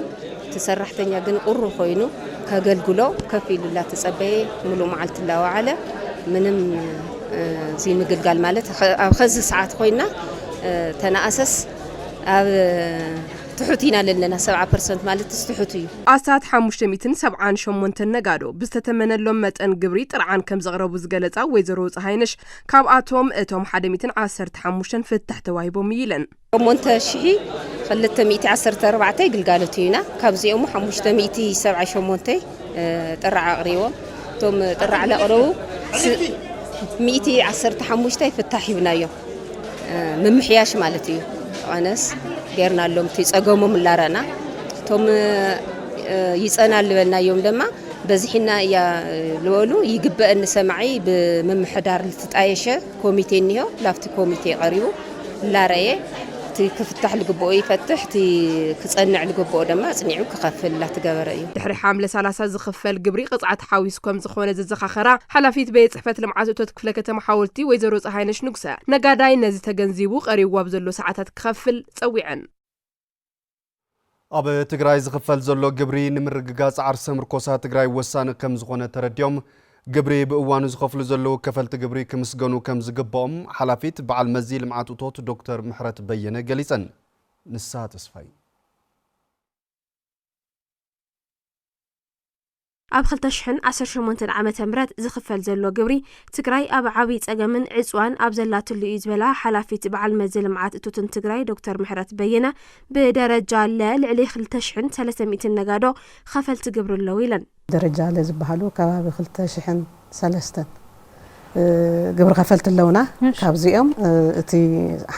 ተሰራሕተኛ ግን ቁሩ ኮይኑ ከገልግሎ ከፊሉላ ተጸበየ ሙሉ መዓልት ላዋዓለ ምንም ዚ ምግልጋል ማለት ኣብ ኸዚ ሰዓት ኮይና ተናኣሰስ ኣብ ትሑቲና ለለና 7% ማለት ትሑት እዩ ኣሳት 578 ነጋዶ ብዝተተመነሎም መጠን ግብሪ ጥርዓን ከም ዘቕረቡ ዝገለጻ ወይዘሮ ፀሃይነሽ ካብኣቶም እቶም 115 ፍታሕ ተዋሂቦም ይለን 8214 ግልጋሎት እዩና ካብዚኦም 578 ጥርዓ ኣቕሪቦም እቶም ጥርዓ ለቕረቡ 115 ፍታሕ ይብናዮም ምምሕያሽ ማለት እዩ ኣነስ ገርና ሎም ትጸገሞም ላራና ቶም ይጸናል በልናዮም ደማ በዚህና ያ ለወሉ ይግበአን ሰማዒ በመምሕዳር ልትጣየሸ ኮሚቴ እንዮ ላፍቲ ኮሚቴ ቀሪቡ ላራየ ክፍታሕ ልግቦ ይፈትሕ ክጸንዕ ልግቦ ደማ ጽኒዑ ክኸፍል ላትገበረ እዩ ድሕሪ ሓምለ 30 ዝኽፈል ግብሪ ቅጽዓት ሓዊስኩም ዝኾነ ዘዘኻኸራ ሓላፊት ቤት ጽሕፈት ልምዓት እቶት ክፍለ ከተማ ሓወልቲ ወይዘሮ ፀሃይነሽ ንጉሰ ነጋዳይ ነዚ ተገንዚቡ ቀሪቡ ኣብ ዘሎ ሰዓታት ክኸፍል ጸዊዐን ኣብ ትግራይ ዝኽፈል ዘሎ ግብሪ ንምርግጋጽ ዓርሰ ምርኮሳ ትግራይ ወሳኒ ከም ዝኾነ ተረድዮም ግብሪ ብእዋኑ ዝኸፍሉ ዘለዉ ከፈልቲ ግብሪ ክምስገኑ ከም ዝግባኦም ሓላፊት በዓል መዚ ልምዓት እቶት ዶክተር ምሕረት በየነ ገሊጸን ንሳ ተስፋይ ኣብ 2018 ዓመተ ምህረት ዝኽፈል ዘሎ ግብሪ ትግራይ ኣብ ዓቢ ጸገምን ዕጽዋን ኣብ ዘላትሉ እዩ ዝበላ ሓላፊት በዓል መዚ ልምዓት እቶትን ትግራይ ዶክተር ምሕረት በየነ ብደረጃ ልዕሊ 2300 ነጋዶ ከፈልቲ ግብሪ ኣለዉ ኢለን ደረጃ ለዝበሃሉ ከባቢ 2003 ግብሪ ከፈልቲ ኣለውና ካብዚኦም እቲ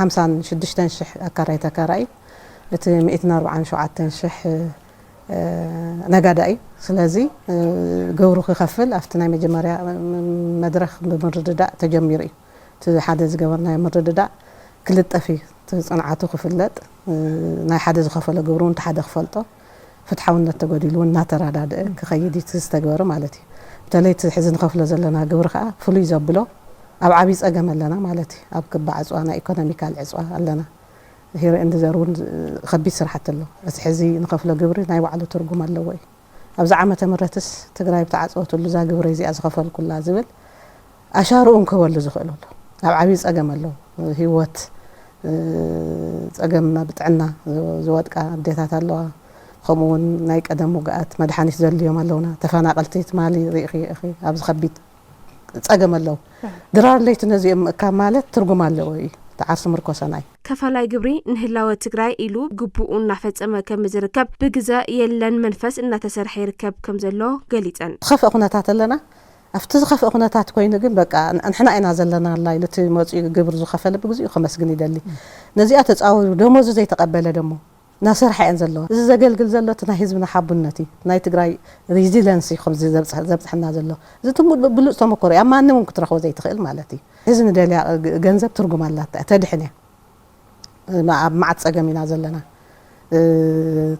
56000 ኣካራይ ተካራይ እቲ 147000 ነጋዳይ ስለዚ ግብሩ ክኸፍል ኣብቲ ናይ መጀመርያ መድረኽ ብምርድዳእ ተጀሚሩ እዩ እቲ ሓደ ዝገበርናዮ ምርድዳእ ክልጠፊ ጽንዓቱ ክፍለጥ ናይ ሓደ ዝኸፈለ ግብሩ እንተ ሓደ ክፈልጦ ፍትሓውነት ተጎዲሉ እናተራዳድአ ክኸይድ ዝተገበረ ማለት እዩ በተለይ እቲ ሕዚ ንኸፍሎ ዘለና ግብሪ ከዓ ፍሉይ ዘብሎ ኣብ ዓብይ ጸገም ኣለና ማለት እዩ ኣብ ክባዕ ዕፅዋ ናይ ኢኮኖሚካል ዕፅዋ ኣለና هير عند زارون خبيت صراحة الله بس حزي نخفله جبري ناي وعلى ترجم الله وي أبز عامة مرتس تجري بتاعت أوت اللي زا جبري زي أزخفل كلها زبل أشاروا أنك ولا زخلوا له أو عبيز أجمل الله هيوت أجمل بتعنا زوات كديتات الله خمون نايك أدم وقعت مدحني زل اليوم اللونا تفانا قلتيت مالي ريخي أخي أبز خبيت أجمل الله درار ليت نزي كمالت ترجم الله وي تعرس مركوسناي كفالاي جبري نهلاوة تجراي إلو جبوون نحفظ أما كم زركب بجزاء يلن منفس إن تسرح يركب كم زلوا قليتن خف أخونا تات لنا أفتز خف أخونا تات كوين جن بقى نحنا أين زلنا الله لتي ما جبر زو خفله بجزء 5 جنيه دلي نزيات تساوي دموز زي تقبل دمو ناصر حي أنزلوا إذا قل زلوا تناهز من حبنتي ناي تجراي ريزيلنسي 5 زبط حنا زلوا إذا تموت بلوس تما كوري أما أنا ممكن تروح زي تخيل مالتي إذن دالي جنزب ترجم الله تدحني مع تصقمينا زلنا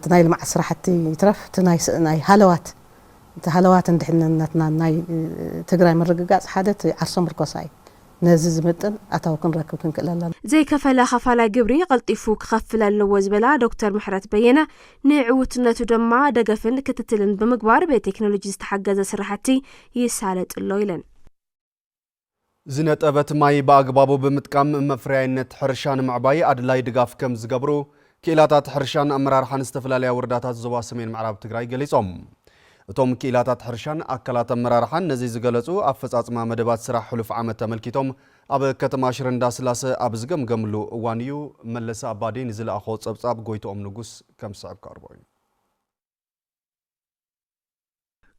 تنايل مع صراحتي يترف تناي هلوات ندحنا ناي تجراي مرققاص حدث عرسهم ركوساي نزز متن أتاو كنركب كنكلالنا زي كفلا خفالا جبري قلطيفو كخفل اللوز بلا دكتور محرت بينا نعوتنتو دما دقفن كتتلن بمقبار بتكنولوجي استحجز سرحتي يسالت اللويلن زنت أبت ماي باقبابو بمتكام مفرعينة حرشان معباي أدلاي دقاف كم زقبرو كيلاتات حرشان أمرار حان استفلاليا ورداتات زوا سمين معراب تقراي قليسهم እቶም ክኢላታት ሕርሻን ኣካላት ኣመራርሓን ነዚ ዝገለጹ ኣፈጻጽማ መደባት ስራሕ ሕሉፍ ዓመት ተመልኪቶም ኣብ ከተማ ሽረ እንዳስላሴ ኣብ ዝገምገምሉ እዋን እዩ። መለሰ ኣባዲ ንዝለኣኾ ጸብጻብ ጎይቶኦም ንጉስ ከም ስዕብ ቀርቦ እዩ።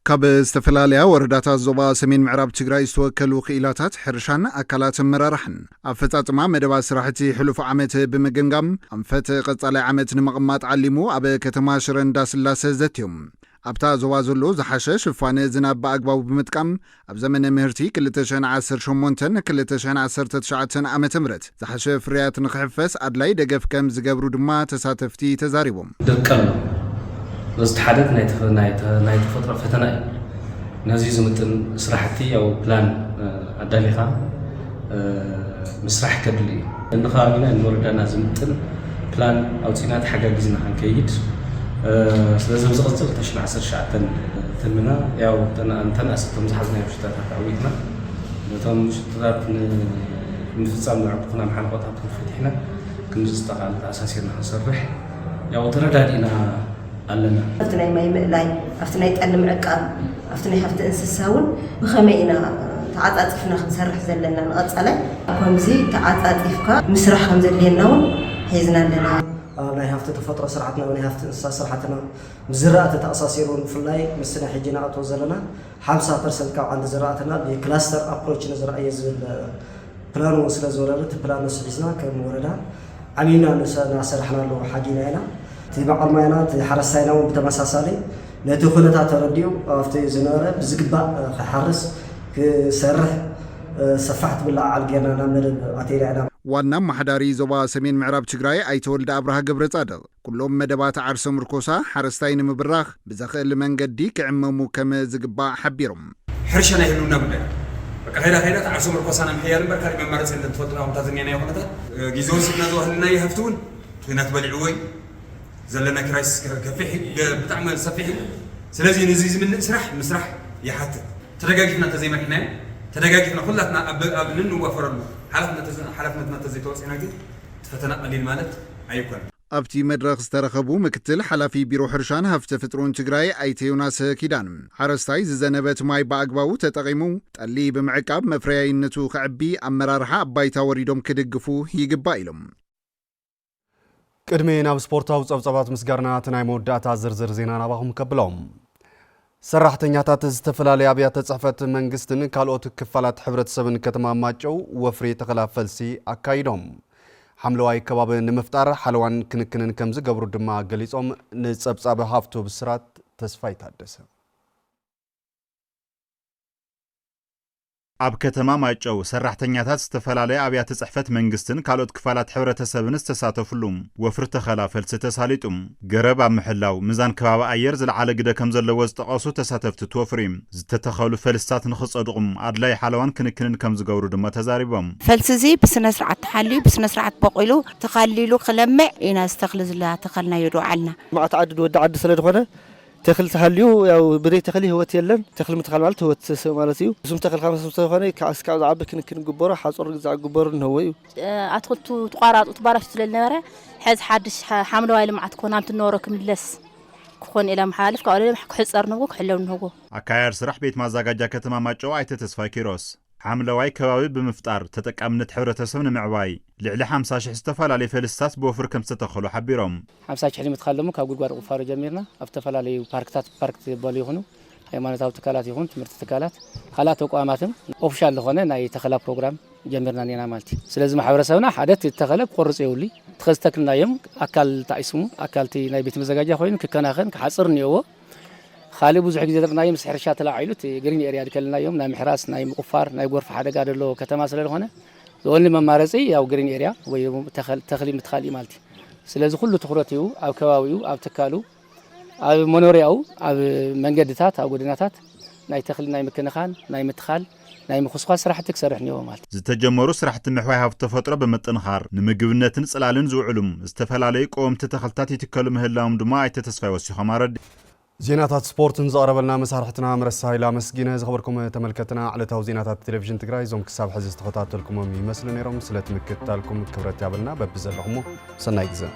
ካብ ዝተፈላለያ ወረዳታት ዞባ ሰሜን ምዕራብ ትግራይ ዝተወከሉ ክኢላታት ሕርሻን ኣካላት ኣመራርሓን ኣፈጻጽማ መደባት ስራሕቲ ሕሉፍ ዓመት ብምግምጋም ኣንፈት ቀጻላይ ዓመት ንምቕማጥ ዓሊሙ ኣብ ከተማ ሽረ እንዳስላሴ ዘትዮም ኣብታ ዞባ ዘሎ ዝሓሸ ሽፋን ዝናብ ብኣግባቡ ብምጥቃም ኣብ ዘመነ ምህርቲ 2018-2019 ዓመተ ምህረት ዝሓሸ ፍርያት ንኽሕፈስ ኣድላይ ደገፍ ከም ዝገብሩ ድማ ተሳተፍቲ ተዛሪቦም ደቀም ዝተሓደት ናይ ተፈጥሮ ፈተና እዩ ነዚ ዝምጥን ስራሕቲ ያው ፕላን ኣዳሊኻ ምስራሕ ከድሊ እዩ እንኸባቢና እንወረዳና ዝምጥን ፕላን ኣውፂና ተሓጋጊዝና ክንከይድ ስለዚ ዝቕፅል 2019 ተምና ያው ተናእሰቶም ዝሓዝናዮ ሽታታት ኣዊትና ነቶም ሽታታት ንምፍፃም ንዕቁና መሓልቆታት ክንፈትሕና ክንዝተኻል ተኣሳሲርና ክንሰርሕ ያው ተረዳዲእና ኣለና ኣብቲ ናይ ማይ ምእላይ ኣብቲ ናይ ጠሊ ምዕቃብ ኣብቲ ናይ ሃፍቲ እንስሳ እውን ብኸመይ ኢና ተዓፃፂፍና ክንሰርሕ ዘለና ንቐፃላይ ከምዚ ተዓፃፂፍካ ምስራሕ ከም ዘድልየና እውን ሒዝና ኣለና ናይ ሃፍቲ ተፈጥሮ ስርዓትና ናይ ሃፍቲ እንስሳ ስርዓትና ዝራእቲ ተኣሳሲሩ ብፍላይ ምስ ናይ ሕጂ ናኣቶ ዘለና 50% ካብ ዓንዲ ዝራእትና ብክላስተር ኣፕሮች ንዝረአየ ዝብል ፕላኑ ስለ ዝወረደ እቲ ፕላን ስሒዝና ከም ወረዳ ዓሚና ናሰርሕናሉ ሓጂና ኢና እቲ በዓል ማይና እቲ ሓረስታይና እውን ብተመሳሳሊ ነቲ ኩነታት ተረዲኡ ኣብቲ ዝነበረ ብዝግባእ ክሓርስ ክሰርሕ ሰፋሕቲ ብላዓል ጌርና ናብ መደብ ኣቴና ኢና ዋና ማሕዳሪ ዞባ ሰሜን ምዕራብ ትግራይ ኣይተወልደ አብርሃ ገብረ ጻድቕ ኩሎም መደባት ዓርሶም ርኮሳ ሓረስታይ ንምብራኽ ብዘኽእል መንገዲ ክዕመሙ ከም ዝግባእ ሓቢሮም ሕርሻና ይህሉና ጉዳይ በቃ ሄዳ ዓርሶም ርኮሳና ምሕያል እምበር ካልእ መማረፂ የለን ትፈልጡና ኩነታት ዝኒአና ኩነታት ግዜ ወሲድና ዝወህልና ይሃፍቲ እውን ኩናት በሊዑ ወይ ዘለና ክራይስ ከፊሕ ብጣዕሚ ሰፊሕ ስለዚ ነዚ ዝምልእ ስራሕ ምስራሕ ይሓትት ተደጋጊፍና ተዘይመሪሕናዮ ተደጋጊፍና ኩላትና ኣብ ንንዋፈረሉ ሓላፍነትና ተዘይተወፂና ግን ፈተና ቀሊል ማለት ኣይኮነን ኣብቲ መድረኽ ዝተረኸቡ ምክትል ሓላፊ ቢሮ ሕርሻን ሃፍቲ ተፈጥሮን ትግራይ ኣይተ ዮናስ ኪዳን ሓረስታይ ዝዘነበት ማይ ብኣግባቡ ተጠቒሙ ጠሊ ብምዕቃብ መፍረያይነቱ ክዕቢ ኣመራርሓ ኣባይታ ወሪዶም ክድግፉ ይግባእ ኢሎም ቅድሜ ናብ ስፖርታዊ ጸብጸባት ምስጋርና ናይ መወዳእታ ዝርዝር ዜና ናባኹም ከብሎም ሰራሕተኛታት ዝተፈላለዩ ኣብያተ ጽሕፈት መንግስትን ካልኦት ክፋላት ሕብረተሰብን ከተማ ማጨው ወፍሪ ተኸላፈልሲ ኣካይዶም ሓምለዋይ ከባቢ ንምፍጣር ሓለዋን ክንክንን ከም ዝገብሩ ድማ ገሊጾም ንጸብጻብ ሃፍቱ ብስራት ተስፋ ይታደሰ ኣብ ከተማ ማጨው ሰራሕተኛታት ዝተፈላለዩ ኣብያተ ጽሕፈት መንግስትን ካልኦት ክፋላት ሕብረተሰብን ዝተሳተፉሉ ወፍሪ ተኸላፈልሲ ተሳሊጡም ገረብ ኣብ ምሕላው ሚዛን ከባቢ ኣየር ዝለዓለ ግደ ከም ዘለዎ ዝጠቐሱ ተሳተፍቲ ተወፍሪ ዝተተኸሉ ፈልስታት ንኽጸድቑም ኣድላይ ሓለዋን ክንክንን ከም ዝገብሩ ድማ ተዛሪቦም ፈልሲ እዚ ብስነ ስርዓት ተሓልዩ ብስነ ስርዓት በቂሉ ተኻሊሉ ክለምዕ ኢና ዝተኽሊ ዝላ ተኸልና ይድዓልና ማዕት ዓዲ ወዲ ዓዲ ስለ ዝኾነ ተኽል ተሃልዩ ያው ብደይ ተኽሊ ህይወት የለን ተኽሊ ምትኻል ማለት ህይወት ማለት እዩ እሱም ተኽል ካመሰብ ስለሆነ ካስካብ ዝዓቢ ክንክን ግበሮ ሓጾር ግዛዕ ግበሮ ነው እዩ ኣትክልቱ ተቋራጡ ተባራሽ ስለነበረ ሕዝ ሓድሽ ሓምለዋይ ልምዓት ኮናም ትነወሮ ክምለስ ክኾን ኢላ መሓልፍ ካብኡ ክሕፀር ንዎ ክሕለው ንዎ ኣካያድ ስራሕ ቤት ማዘጋጃ ከተማ ማጨው ኣይተ ተስፋይ ኪሮስ ሓምለዋይ ከባቢ ብምፍጣር ተጠቃምነት ሕብረተሰብ ንምዕባይ ልዕሊ 50,000 ዝተፈላለዩ ፈልስታት ብወፍሪ ከም ዝተተኸሉ ሓቢሮም 50,000 ምትኻል ደሞ ካብ ጉድጓድ ቁፋሮ ጀሚርና ኣብ ዝተፈላለዩ ፓርክ ዝበሉ ይኹኑ ሃይማኖታዊ ትካላት ይኹን ትምህርቲ ትካላት ካልኦት ተቋማትን ኦፊሻል ዝኾነ ናይ ተኸላ ፕሮግራም ጀሚርና ኔና ማለት ስለዚ ማሕበረሰብና ሓደት ተኸለ ቆርጽ ይውሊ ተኸዝተክናዮም ኣካል ታይስሙ ኣካልቲ ናይ ቤት መዘጋጃ ኮይኑ ክከናኸን ክሓጽር ንየዎ خالي بوزح جزء درنا يوم سحرشات العائلة جرين إرياد كلنا يوم نايم حراس نايم قفار نايم غرفة حدا قاعد له كتما سلله هنا زول ما مارسي أو جرين إريا ويوم تخلي متخالي مالتي سلازو كله تخرطيو أو كواويو أو تكالو أو منوريو أو منجدتات أو جدناتات ناي تخلي نايم كنخان نايم متخال نايم خصوصا سرحة تكسر إحنا يوم مالتي زتجمروا سرحة المحوي هاف فترة بمتنخار نمجبنا تنسأل على نزوع علوم استفعل عليك قوم تتخلطات يتكلم هلاهم دماء تتصفي والسيخة مرد زينات سبورت نزاربلنا مسارحتنا مرسا إلى مسجينة خبركم تملكتنا على زينات التلفزيون تجراي زوم كساب حزز تخطات لكم يمثل نيرم سلت مكتالكم كبرت يابلنا ببزلهم سنايجزا